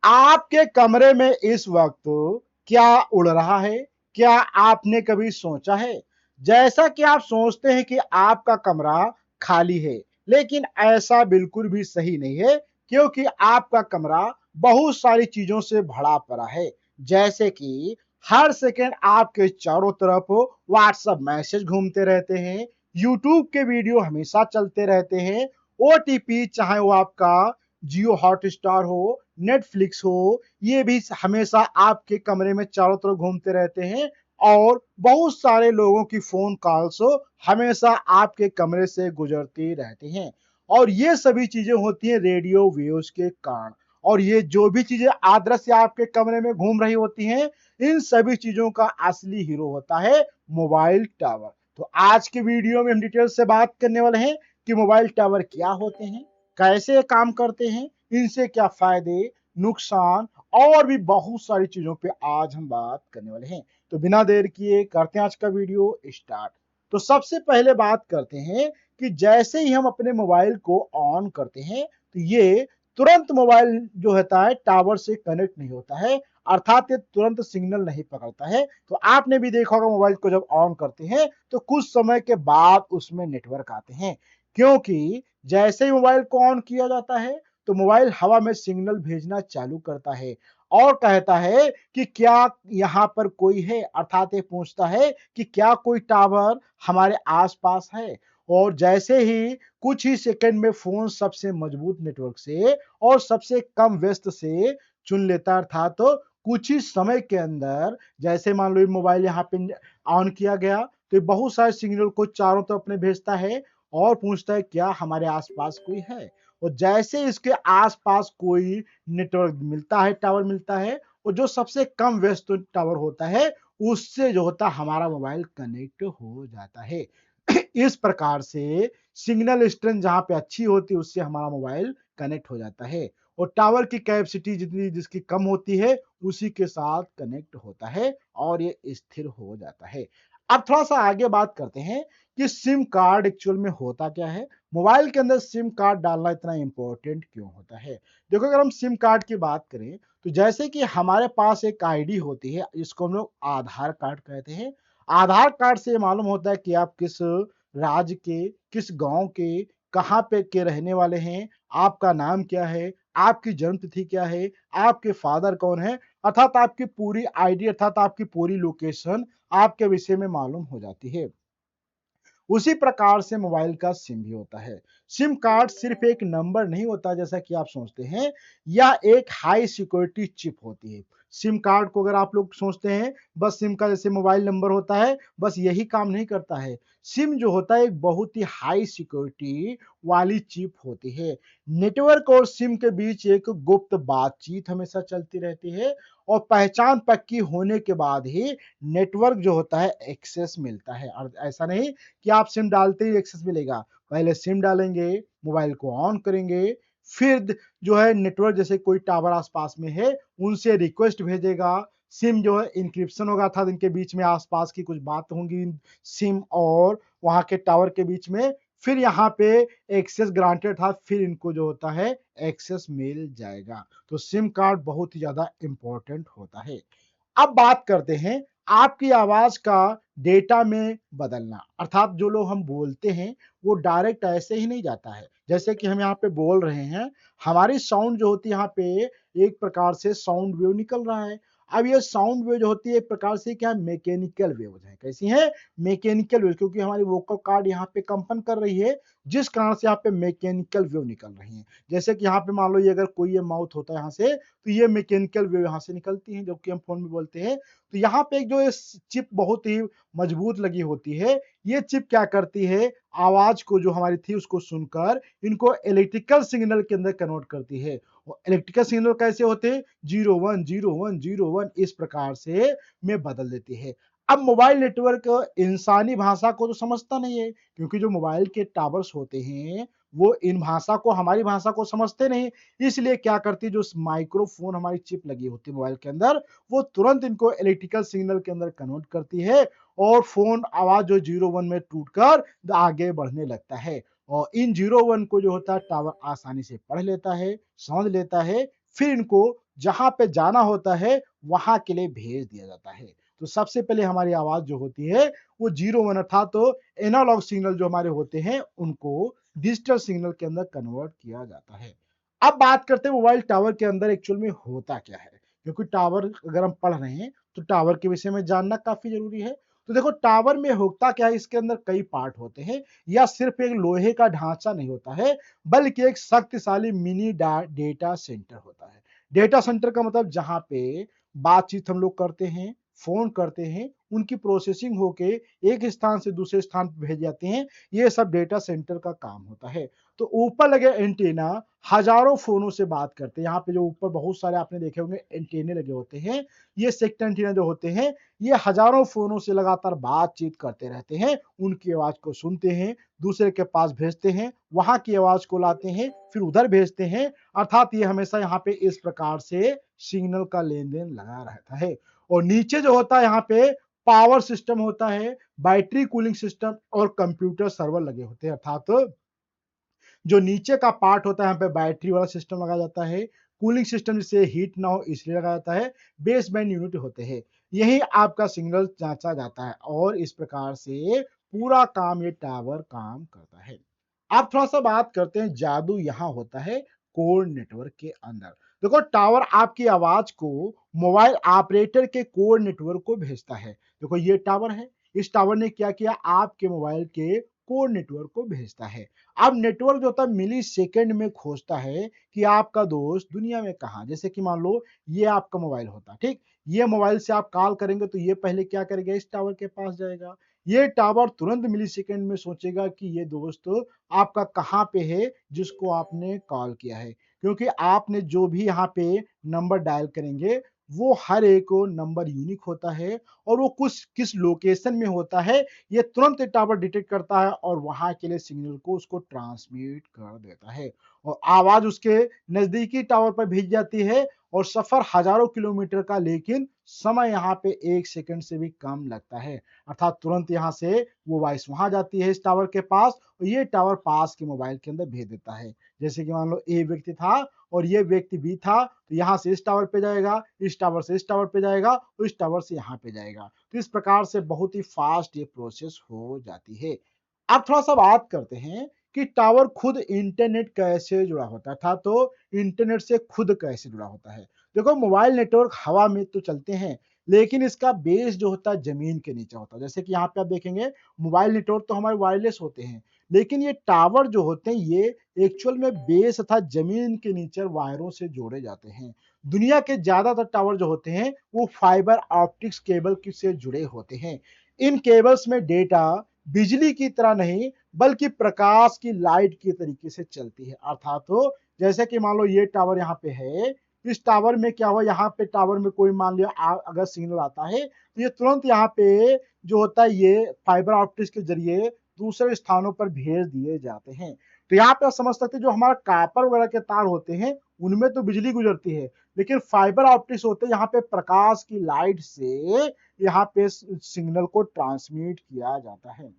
आपके कमरे में इस वक्त क्या उड़ रहा है? क्या आपने कभी सोचा है? जैसा कि आप सोचते हैं कि आपका कमरा खाली है, लेकिन ऐसा बिल्कुल भी सही नहीं है, क्योंकि आपका कमरा बहुत सारी चीजों से भरा पड़ा है। जैसे कि हर सेकंड आपके चारों तरफ व्हाट्सएप मैसेज घूमते रहते हैं, यूट्यूब के वीडियो हमेशा चलते रहते हैं, ओटीपी चाहे वो आपका जियो हॉटस्टार हो, नेटफ्लिक्स हो, ये भी हमेशा आपके कमरे में चारों तरफ घूमते रहते हैं और बहुत सारे लोगों की फोन कॉल्स हमेशा आपके कमरे से गुजरती रहती हैं। और ये सभी चीजें होती हैं रेडियो वेव्स के कारण। और ये जो भी चीजें आदर्श आपके कमरे में घूम रही होती हैं, इन सभी चीजों का असली हीरो होता है मोबाइल टावर। तो आज के वीडियो में हम डिटेल से बात करने वाले हैं कि मोबाइल टावर क्या होते हैं, कैसे काम करते हैं, इनसे क्या फायदे, नुकसान और भी बहुत सारी चीजों पे आज हम बात करने वाले हैं। तो बिना देर किए करते हैं आज का वीडियो स्टार्ट। तो सबसे पहले बात करते हैं कि जैसे ही हम अपने मोबाइल को ऑन करते हैं तो ये तुरंत मोबाइल जो होता है टावर से कनेक्ट नहीं होता है, अर्थात ये तुरंत सिग्नल नहीं पकड़ता है। तो आपने भी देखा होगा मोबाइल को जब ऑन करते हैं तो कुछ समय के बाद उसमें नेटवर्क आते हैं, क्योंकि जैसे ही मोबाइल को ऑन किया जाता है तो मोबाइल हवा में सिग्नल भेजना चालू करता है और कहता है कि क्या यहाँ पर कोई है, अर्थात ये पूछता है कि क्या कोई टावर हमारे आसपास है। और जैसे ही कुछ ही सेकंड में फोन सबसे मजबूत नेटवर्क से और सबसे कम व्यस्त से चुन लेता, अर्थात तो कुछ ही समय के अंदर जैसे मान लो मोबाइल यहाँ पे ऑन किया गया तो बहुत सारे सिग्नल को चारों तरफ अपने भेजता है और पूछता है क्या हमारे आसपास कोई है। और जैसे इसके आसपास कोई नेटवर्क मिलता है, टावर मिलता है, और जो सबसे कम व्यस्त टावर होता है उससे जो होता है हमारा मोबाइल कनेक्ट हो जाता है। इस प्रकार से सिग्नल स्ट्रेंथ जहां पे अच्छी होती है उससे हमारा मोबाइल कनेक्ट हो जाता है, और टावर की कैपेसिटी जितनी जिसकी कम होती है उसी के साथ कनेक्ट होता है और ये स्थिर हो जाता है। अब थोड़ा सा आगे बात करते हैं कि सिम कार्ड एक्चुअल में होता क्या है, मोबाइल के अंदर सिम कार्ड डालना इतना इंपॉर्टेंट क्यों होता है। देखो अगर हम सिम कार्ड की बात करें तो जैसे कि हमारे पास एक आईडी होती है जिसको हम लोग आधार कार्ड कहते हैं। आधार कार्ड से मालूम होता है कि आप किस राज्य के, किस गांव के, कहाँ पे के रहने वाले हैं, आपका नाम क्या है, आपकी जन्म तिथि क्या है, आपके फादर कौन है, अर्थात आपकी पूरी आईडी अर्थात आपकी पूरी लोकेशन आपके विषय में मालूम हो जाती है। उसी प्रकार से मोबाइल का सिम भी होता है। सिम कार्ड सिर्फ एक नंबर नहीं होता जैसा कि आप सोचते हैं, यह एक हाई सिक्योरिटी चिप होती है। सिम कार्ड को अगर आप लोग सोचते हैं बस सिम का जैसे मोबाइल नंबर होता है, बस यही काम नहीं करता है। सिम जो होता है एक बहुत ही हाई सिक्योरिटी वाली चिप होती है। नेटवर्क और सिम के बीच एक गुप्त बातचीत हमेशा चलती रहती है और पहचान पक्की होने के बाद ही नेटवर्क जो होता है एक्सेस मिलता है। और ऐसा नहीं कि आप सिम डालते ही एक्सेस मिलेगा, पहले सिम डालेंगे, मोबाइल को ऑन करेंगे, फिर जो है नेटवर्क जैसे कोई टावर आसपास में है उनसे रिक्वेस्ट भेजेगा, सिम जो है इंक्रिप्शन होगा था इनके बीच में आसपास की कुछ बात होंगी सिम और वहां के टावर के बीच में, फिर यहाँ पे एक्सेस ग्रांटेड था, फिर इनको जो होता है एक्सेस मिल जाएगा। तो सिम कार्ड बहुत ही ज्यादा इंपॉर्टेंट होता है। अब बात करते हैं आपकी आवाज का डेटा में बदलना, अर्थात जो लोग हम बोलते हैं वो डायरेक्ट ऐसे ही नहीं जाता है। जैसे कि हम यहाँ पे बोल रहे हैं, हमारी साउंड जो होती है यहाँ पे एक प्रकार से साउंड वेव निकल रहा है। अब ये साउंड वेव जो होती है एक प्रकार से क्या मैकेनिकल वेव है, कैसी है, मैकेनिकल वेव, क्योंकि हमारी वोकल कार्ड यहाँ पे कंपन कर रही है जिस कारण से यहाँ पे मैकेनिकल वेव निकल रही है। जैसे कि यहाँ पे मान लो ये अगर कोई ये माउथ होता है यहाँ से तो ये मैकेनिकल वेव यहाँ से निकलती है, जो कि हम फोन में बोलते हैं। तो यहाँ पे एक जो चिप बहुत ही मजबूत लगी होती है, ये चिप क्या करती है, आवाज को जो हमारी थी उसको सुनकर इनको इलेक्ट्रिकल सिग्नल के अंदर कन्वर्ट करती है। और इलेक्ट्रिकल सिग्नल कैसे होते हैं, 010101 इस प्रकार से में बदल देती है। अब मोबाइल नेटवर्क इंसानी भाषा को तो समझता नहीं है, क्योंकि जो मोबाइल के टावर्स होते हैं वो इन भाषा को, हमारी भाषा को समझते नहीं। इसलिए क्या करती है, जो माइक्रोफोन हमारी चिप लगी होती है मोबाइल के अंदर, वो तुरंत इनको इलेक्ट्रिकल सिग्नल के अंदर कन्वर्ट करती है और फोन आवाज जो 01 में टूटकर आगे बढ़ने लगता है। और इन 01 को जो होता है टावर आसानी से पढ़ लेता है, समझ लेता है, फिर इनको जहां पे जाना होता है वहां के लिए भेज दिया जाता है। तो सबसे पहले हमारी आवाज जो होती है वो 0-1 अर्थात तो एनालॉग सिग्नल जो हमारे होते हैं उनको डिजिटल सिग्नल के अंदर कन्वर्ट किया जाता है। अब बात करते हैं मोबाइल टावर के अंदर एक्चुअल में होता क्या है, क्योंकि टावर अगर हम पढ़ रहे हैं तो टावर के विषय में जानना काफी जरूरी है। तो देखो टावर में होता क्या है, इसके अंदर कई पार्ट होते हैं, या सिर्फ एक लोहे का ढांचा नहीं होता है, बल्कि एक शक्तिशाली मिनी डेटा सेंटर होता है। डेटा सेंटर का मतलब जहां पे बातचीत हम लोग करते हैं, फोन करते हैं, उनकी प्रोसेसिंग होके एक स्थान से दूसरे स्थान पर भेज जाते हैं, ये सब डेटा सेंटर का काम होता है। तो ऊपर लगे एंटीना हजारों फोनों से बात करते हैं। यहाँ पे जो ऊपर बहुत सारे आपने देखे होंगे एंटीने लगे होते हैं, ये सेक्टर एंटीना जो होते हैं, ये हजारों फोनों से लगातार बातचीत करते रहते हैं, उनकी आवाज को सुनते हैं, दूसरे के पास भेजते हैं, वहां की आवाज को लाते हैं, फिर उधर भेजते हैं। अर्थात ये हमेशा यहाँ पे इस प्रकार से सिग्नल का लेन देन लगा रहता है। और नीचे जो होता है यहाँ पे पावर सिस्टम होता है, बैटरी कूलिंग सिस्टम और कंप्यूटर सर्वर लगे होते हैं। अर्थात जो नीचे का पार्ट होता है यहाँ पे बैटरी वाला सिस्टम लगाया जाता है, कूलिंग सिस्टम जिससे हीट ना हो इसलिए लगाया जाता है, बेस बैंड यूनिट होते हैं, यही आपका सिग्नल जांचा जाता है और इस प्रकार से पूरा काम ये टावर काम करता है। आप थोड़ा सा बात करते हैं, जादू यहाँ होता है कोर नेटवर्क के अंदर। देखो टावर आपकी आवाज को मोबाइल ऑपरेटर के कोर नेटवर्क को भेजता है। देखो ये टावर है, इस टावर ने क्या किया, आपके मोबाइल के कोर नेटवर्क को भेजता है। अब नेटवर्क जो होता है मिली सेकेंड में खोजता है कि आपका दोस्त दुनिया में कहाँ। जैसे कि मान लो ये आपका मोबाइल होता, ठीक, ये मोबाइल से आप कॉल करेंगे तो ये पहले क्या करेगा, इस टावर के पास जाएगा। ये टावर तुरंत मिली सेकेंड में सोचेगा कि ये दोस्त आपका कहाँ पे है जिसको आपने कॉल किया है, क्योंकि आपने जो भी यहाँ पे नंबर डायल करेंगे वो हर एक नंबर यूनिक होता है और वो कुछ किस लोकेशन में होता है ये तुरंत टावर डिटेक्ट करता है और वहां के लिए सिग्नल को उसको ट्रांसमिट कर देता है और आवाज उसके नजदीकी टावर पर भेज जाती है और सफर हजारों किलोमीटर का, लेकिन समय यहाँ पे 1 सेकंड से भी कम लगता है। अर्थात तुरंत यहाँ से वो वॉइस वहां जाती है इस टावर के पास और ये टावर पास के मोबाइल के अंदर भेज देता है। जैसे कि मान लो ए व्यक्ति था और ये व्यक्ति बी था, तो यहाँ से इस टावर पे जाएगा, इस टावर से इस टावर पे जाएगा और इस टावर से यहाँ पे जाएगा। तो इस प्रकार से बहुत ही फास्ट ये प्रोसेस हो जाती है। अब थोड़ा सा बात करते हैं कि टावर खुद इंटरनेट कैसे जुड़ा होता है, था तो इंटरनेट से खुद कैसे जुड़ा होता है। देखो मोबाइल नेटवर्क हवा में तो चलते हैं, लेकिन इसका बेस जो होता है जमीन के नीचे होता है। जैसे कि यहाँ पे आप देखेंगे मोबाइल नेटवर्क तो हमारे वायरलेस होते हैं, लेकिन ये टावर जो होते हैं ये एक्चुअल में बेस तथा जमीन के नीचे वायरों से जोड़े जाते हैं। दुनिया के ज्यादातर टावर जो होते हैं वो फाइबर ऑप्टिक्स केबल से जुड़े होते हैं। इन केबल्स में डेटा बिजली की तरह नहीं बल्कि प्रकाश की लाइट की तरीके से चलती है। अर्थात तो जैसे कि मान लो ये टावर यहाँ पे है, इस टावर में क्या हुआ, यहाँ पे टावर में कोई मान लिया अगर सिग्नल आता है तो ये तुरंत यहाँ पे जो होता है ये फाइबर ऑप्टिक्स के जरिए दूसरे स्थानों पर भेज दिए जाते हैं। तो यहाँ पे आप समझ सकते हैं जो हमारा कापर वगैरह के तार होते हैं उनमें तो बिजली गुजरती है, लेकिन फाइबर ऑप्टिक्स होते हैं यहाँ पे प्रकाश की लाइट से यहाँ पे सिग्नल को ट्रांसमिट किया जाता है।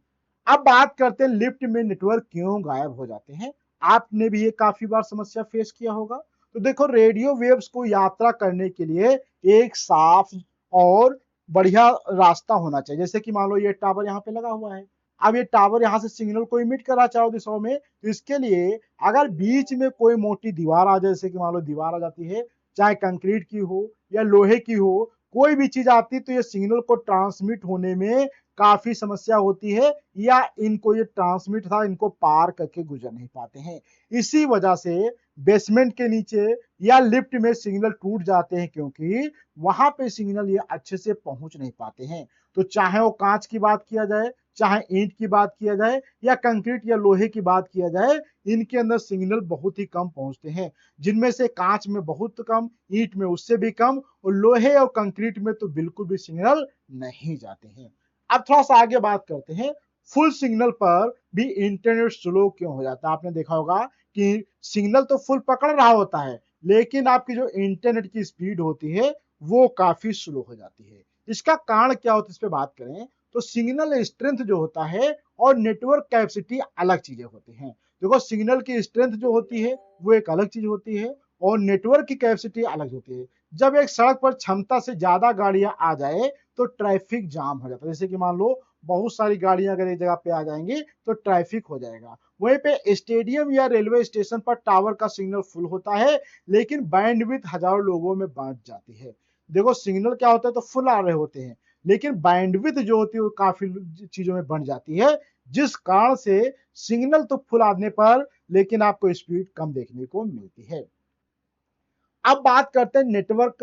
अब बात करते हैं लिफ्ट में नेटवर्क क्यों गायब हो जाते हैं। आपने भी ये काफी बार समस्या फेस किया होगा। तो देखो रेडियो वेव्स को यात्रा करने के लिए एक साफ और बढ़िया रास्ता होना चाहिए। जैसे कि मान लो ये टावर यहाँ पे लगा हुआ है, अब ये टावर यहाँ से सिग्नल को इमिट कर रहा है चारों दिशाओं में, तो इसके लिए अगर बीच में कोई मोटी दीवार आ जाए, जैसे कि मान लो दीवार आ जाती है, चाहे कंक्रीट की हो या लोहे की हो, कोई भी चीज आती है तो ये सिग्नल को ट्रांसमिट होने में काफी समस्या होती है या इनको ये ट्रांसमिट था इनको पार करके गुजर नहीं पाते हैं। इसी वजह से बेसमेंट के नीचे या लिफ्ट में सिग्नल टूट जाते हैं, क्योंकि वहां पे सिग्नल ये अच्छे से पहुंच नहीं पाते हैं। तो चाहे वो कांच की बात किया जाए, चाहे ईंट की बात किया जाए या कंक्रीट या लोहे की बात किया जाए, इनके अंदर सिग्नल बहुत ही कम पहुंचते हैं। जिनमें से कांच में बहुत कम, ईंट में उससे भी कम और लोहे और कंक्रीट में तो बिल्कुल भी सिग्नल नहीं जाते हैं। अब थोड़ा सा आगे बात करते हैं, फुल सिग्नल पर भी इंटरनेट स्लो क्यों हो जाता है। आपने देखा होगा कि सिग्नल तो फुल पकड़ रहा होता है, लेकिन आपकी जो इंटरनेट की स्पीड होती है वो काफी स्लो हो जाती है। इसका कारण क्या होता है, इस पे बात करें तो सिग्नल स्ट्रेंथ जो होता है और नेटवर्क कैपेसिटी अलग चीजें होती हैं। देखो सिग्नल की स्ट्रेंथ जो होती है वो एक अलग चीज होती है और नेटवर्क की कैपेसिटी अलग होती है। जब एक सड़क पर क्षमता से ज्यादा गाड़ियां आ जाए तो ट्रैफिक जाम हो जाता है। जैसे कि मान लो बहुत सारी गाड़ियां अगर एक जगह पे आ जाएंगी तो ट्रैफिक हो जाएगा। वहीं पे स्टेडियम या रेलवे स्टेशन पर टावर का सिग्नल फुल होता है, लेकिन बैंडविड्थ हजारों लोगों में बांट जाती है। देखो सिग्नल क्या होता है तो फुल आ रहे होते हैं, लेकिन बैंडविड्थ जो होती है वो काफी चीजों में बढ़ जाती है, जिस कारण से सिग्नल तो फुल आने पर लेकिन आपको स्पीड कम देखने को मिलती है। अब बात करते हैं नेटवर्क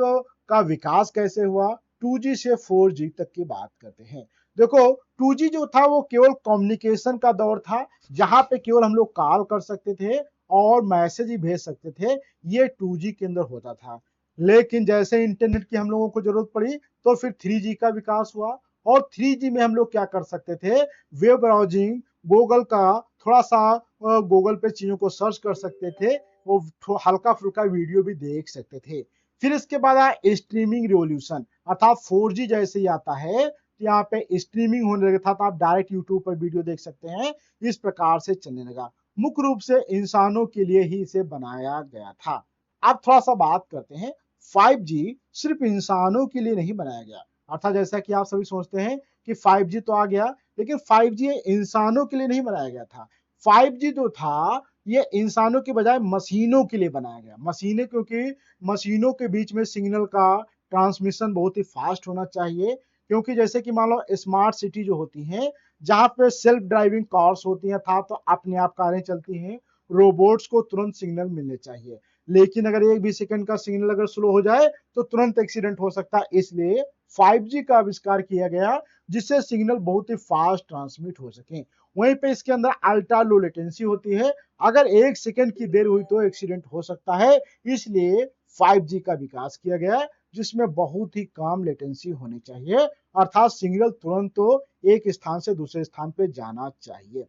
का विकास कैसे हुआ। 2G से 4G तक की बात करते हैं। देखो 2G जो था वो केवल कम्युनिकेशन का दौर था, जहां पे केवल हम लोग कॉल कर सकते थे और मैसेज ही भेज सकते थे, ये 2G के अंदर होता था। लेकिन जैसे इंटरनेट की हम लोगों को जरूरत पड़ी तो फिर 3G का विकास हुआ, और 3G में हम लोग क्या कर सकते थे, वेब ब्राउजिंग, गूगल का थोड़ा सा गूगल पे चीजों को सर्च कर सकते थे, वो हल्का फुल्का वीडियो भी देख सकते थे। फिर इसके बाद आया स्ट्रीमिंग रिवॉल्यूशन, अर्थात 4G जैसे ही आता है तो यहाँ पे स्ट्रीमिंग होने लगा था, तो आप डायरेक्ट यूट्यूब पर वीडियो देख सकते हैं, इस प्रकार से चलने लगा। मुख्य रूप से इंसानों के लिए ही इसे बनाया गया था। अब थोड़ा सा बात करते हैं, 5G सिर्फ इंसानों के लिए नहीं बनाया गया, अर्थात जैसा कि आप सभी सोचते हैं कि 5G तो आ गया, लेकिन 5G इंसानों के लिए नहीं बनाया गया था। 5G जो था ये इंसानों के बजाय मशीनों के लिए बनाया गया। मशीनें, क्योंकि मशीनों के बीच में सिग्नल का ट्रांसमिशन बहुत ही फास्ट होना चाहिए, क्योंकि जैसे कि मान लो स्मार्ट सिटी जो होती हैं, जहां पे सेल्फ ड्राइविंग कार्स होती हैं, था तो अपने आप कारें चलती हैं, रोबोट्स को तुरंत सिग्नल मिलने चाहिए। लेकिन अगर एक भी सेकंड का सिग्नल अगर स्लो हो जाए तो तुरंत एक्सीडेंट हो सकता है, इसलिए 5G का आविष्कार किया गया, जिससे सिग्नल बहुत ही फास्ट ट्रांसमिट हो सके। वहीं पे इसके अंदर अल्ट्रा लो लेटेंसी होती है, अगर एक सेकंड की देर हुई तो एक्सीडेंट हो सकता है, इसलिए 5G का विकास किया गया, जिसमें बहुत ही कम लेटेंसी होनी चाहिए, अर्थात सिग्नल तुरंत तो एक स्थान से दूसरे स्थान पे जाना चाहिए।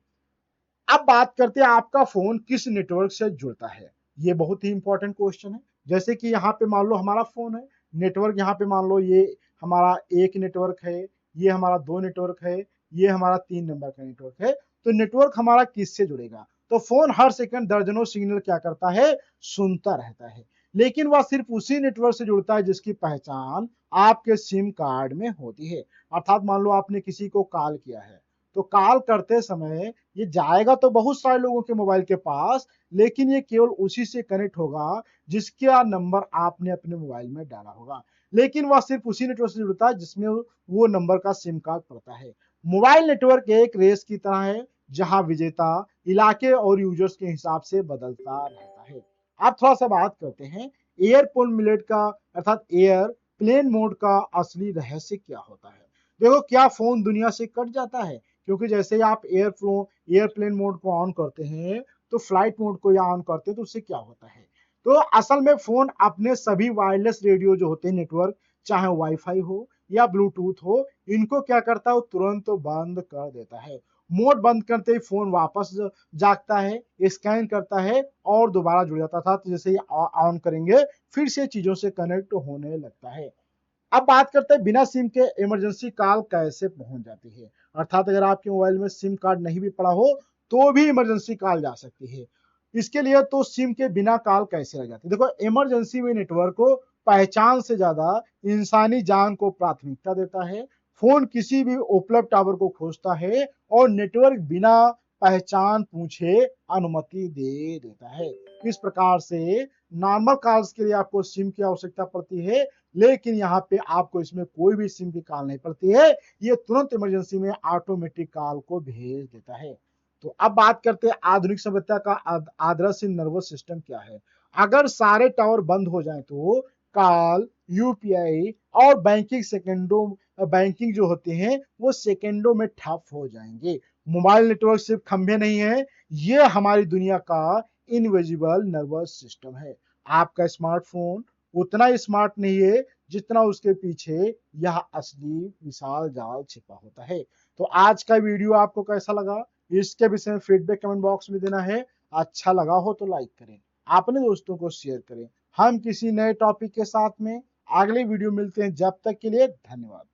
अब बात करते हैं आपका फोन किस नेटवर्क से जुड़ता है। ये बहुत ही इंपॉर्टेंट क्वेश्चन है। जैसे कि यहाँ पे मान लो हमारा फोन है, नेटवर्क यहाँ पे मान लो ये हमारा एक नेटवर्क है, ये हमारा दो नेटवर्क है, ये हमारा 3 नंबर का नेटवर्क है। तो नेटवर्क हमारा किससे जुड़ेगा, तो फोन हर सेकंड दर्जनों सिग्नल क्या करता है, सुनता रहता है, लेकिन वह सिर्फ उसी नेटवर्क से जुड़ता है जिसकी पहचान आपके सिम कार्ड में होती है। अर्थात मान लो आपने किसी को कॉल किया है, तो कॉल करते समय ये जाएगा तो बहुत सारे लोगों के मोबाइल के पास, लेकिन ये केवल उसी से कनेक्ट होगा जिसका नंबर आपने अपने मोबाइल में डाला होगा, लेकिन वह सिर्फ उसी नेटवर्क से जुड़ता है जिसमें वो नंबर का सिम कार्ड पड़ता है। मोबाइल नेटवर्क एक रेस की तरह है, जहां विजेता इलाके और यूजर्स के हिसाब से बदलता रहता है। आप थोड़ा सा बात करते हैं एयरपोर्ट मिलेट का, अर्थात एयर प्लेन मोड का असली रहस्य क्या होता है। देखो क्या फोन दुनिया से कट जाता है, क्योंकि जैसे ही आप एयरप्लेन मोड को ऑन करते हैं तो फ्लाइट मोड को या ऑन करते हैं तो उससे क्या होता है, तो असल में फोन अपने सभी वायरलेस रेडियो जो होते हैं नेटवर्क, चाहे वाईफाई हो या ब्लूटूथ हो, इनको क्या करता है, वो तुरंत बंद कर देता है। मोड बंद करते ही फोन वापस जागता है, स्कैन करता है और दोबारा जुड़ जाता था, तो जैसे ही ऑन करेंगे फिर से चीजों से कनेक्ट होने लगता है। अब बात करते हैं बिना सिम के इमरजेंसी कॉल कैसे पहुंच जाती है, अर्थात अगर आपके मोबाइल में सिम कार्ड नहीं भी पड़ा हो तो भी इमरजेंसी कॉल जा सकती है। इसके लिए तो सिम के बिना कॉल कैसे लग जाती है। देखो इमरजेंसी में नेटवर्क को पहचान से ज्यादा इंसानी जान को प्राथमिकता देता है। फोन किसी भी उपलब्ध टावर को खोजता है और नेटवर्क बिना पहचान पूछे अनुमति दे देता है। इस प्रकार से नॉर्मल कॉल्स के लिए आपको सिम की आवश्यकता पड़ती है, लेकिन यहाँ पे आपको इसमें कोई भी सिम की कॉल नहीं पड़ती है, ये तुरंत इमरजेंसी में ऑटोमेटिक कॉल को भेज देता है। तो अब बात करते हैं आधुनिक सभ्यता का आदर्श नर्वस सिस्टम क्या है। अगर सारे टावर बंद हो जाएं तो कॉल, यूपीआई और बैंकिंग जो होते हैं वो सेकंडों में ठप हो जाएंगे। मोबाइल नेटवर्क सिर्फ खंभे नहीं है, ये हमारी दुनिया का इनविजिबल नर्वस सिस्टम है। आपका स्मार्टफोन उतना स्मार्ट नहीं है जितना उसके पीछे यह असली विशाल जाल छिपा होता है। तो आज का वीडियो आपको कैसा लगा, इसके विषय में फीडबैक कमेंट बॉक्स में देना है। अच्छा लगा हो तो लाइक करें, अपने दोस्तों को शेयर करें। हम किसी नए टॉपिक के साथ में अगले वीडियो मिलते हैं, जब तक के लिए धन्यवाद।